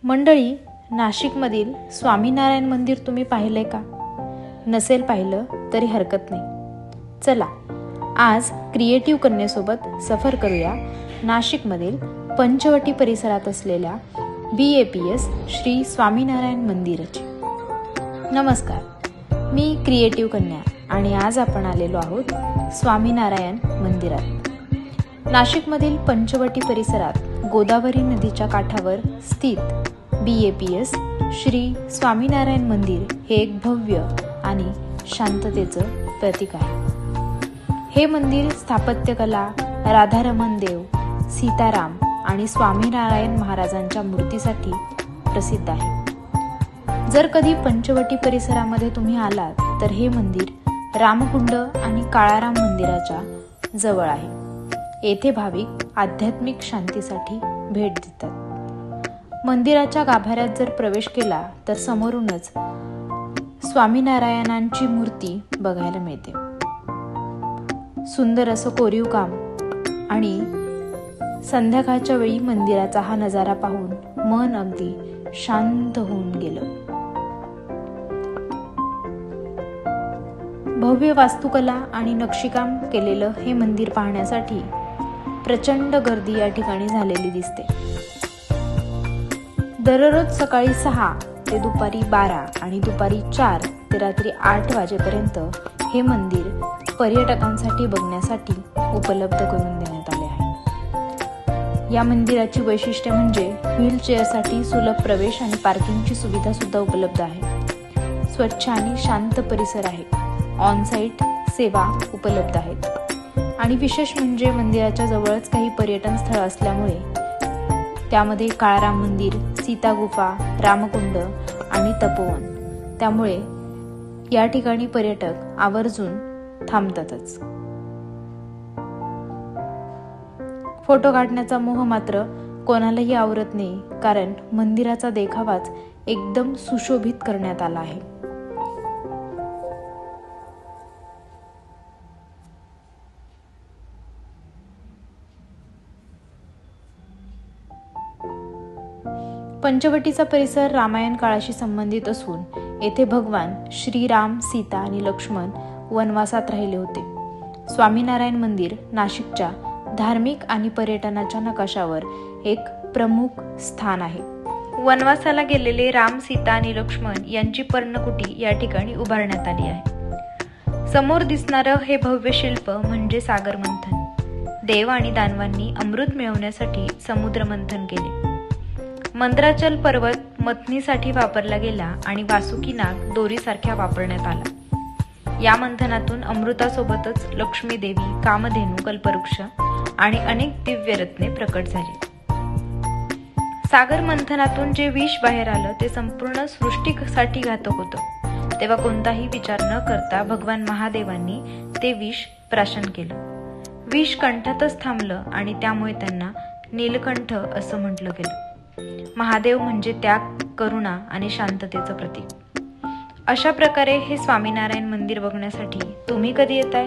मंडळी, नाशिकमधील स्वामीनारायण मंदिर तुम्ही पाहिलंय का? नसेल पाहिलं तरी हरकत नाही. चला, आज क्रिएटिव्ह कन्येसोबत सफर करूया नाशिकमधील पंचवटी परिसरात असलेल्या BAPS श्री स्वामीनारायण मंदिराची. नमस्कार, मी क्रिएटिव्ह कन्या आणि आज आपण आलेलो आहोत स्वामीनारायण मंदिरात. नाशिकमधील पंचवटी परिसरात गोदावरी नदीच्या काठावर स्थित BAPS श्री स्वामीनारायण मंदिर हे एक भव्य आणि शांततेचं प्रतीक आहे. हे मंदिर स्थापत्यकला, राधारमण देव, सीताराम आणि स्वामीनारायण महाराजांच्या मूर्तीसाठी प्रसिद्ध आहे. जर कधी पंचवटी परिसरामध्ये तुम्ही आलात तर हे मंदिर रामकुंड आणि काळाराम मंदिराच्या जवळ आहे. येथे भाविक आध्यात्मिक शांतीसाठी भेट देतात. मंदिराच्या गाभाऱ्यात जर प्रवेश केला तर समोरूनच स्वामीनारायणांची मूर्ती बघायला मिळते. सुंदर असं कोरीव काम आणि संध्याकाळच्या वेळी मंदिराचा हा नजारा पाहून मन अगदी शांत होऊन गेलं. भव्य वास्तुकला आणि नक्षीकाम केलेलं हे मंदिर पाहण्यासाठी प्रचंड गर्दी या ठिकाणी झालेली दिसते. दररोज सकाळी 6 ते दुपारी 12 आणि दुपारी 4 ते रात्री 8 वाजेपर्यंत हे मंदिर पर्यटकांसाठी बघण्यासाठी उपलब्ध करून देण्यात आले आहे. या मंदिराची वैशिष्ट्य म्हणजे व्हीलचेअरसाठी सुलभ प्रवेश आणि पार्किंगची सुविधा सुद्धा उपलब्ध आहे. स्वच्छ आणि शांत परिसर आहे. ऑन साईट सेवा उपलब्ध आहेत आणि विशेष म्हणजे मंदिराच्या जवळच काही पर्यटन स्थळ असल्यामुळे त्यामध्ये काळाराम मंदिर, सीता गुफा, रामकुंड आणि तपोवन, त्यामुळे या ठिकाणी पर्यटक आवर्जून थांबतातच. फोटो काढण्याचा मोह मात्र कोणालाही आवरत नाही, कारण मंदिराचा देखावाच एकदम सुशोभित करण्यात आला आहे. पंचवटीचा परिसर रामायण काळाशी संबंधित असून येथे भगवान श्रीराम, सीता आणि लक्ष्मण वनवासात राहिले होते. स्वामीनारायण मंदिर नाशिकच्या धार्मिक आणि पर्यटनाच्या नकाशावर एक प्रमुख स्थान आहे. वनवासाला गेलेले राम, सीता आणि लक्ष्मण यांची पर्णकुटी या ठिकाणी उभारण्यात आली आहे. समोर दिसणारं हे भव्य शिल्प म्हणजे सागर मंथन. देव आणि दानवांनी अमृत मिळवण्यासाठी समुद्र मंथन केले. मंद्राचल पर्वत मथनीसाठी वापरला गेला आणि वासुकी नाग दोरीसारख्या वापरण्यात आला. या मंथनातून अमृतासोबतच लक्ष्मी देवी, कामधेनू, कल्पवृक्ष आणि अनेक दिव्य रत्ने प्रकट झाली. सागर मंथनातून जे विष बाहेर आलं ते संपूर्ण सृष्टीसाठी घातक होतं. तेव्हा कोणताही विचार न करता भगवान महादेवांनी ते विष प्राशन केलं. विष कंठातच थांबलं आणि त्यामुळे त्यांना नीलकंठ असं म्हटलं गेलं. महादेव म्हणजे त्याग, करुणा आणि शांततेचं प्रतीक. अशा प्रकारे हे स्वामीनारायण मंदिर बघण्यासाठी तुम्ही कधी येताय?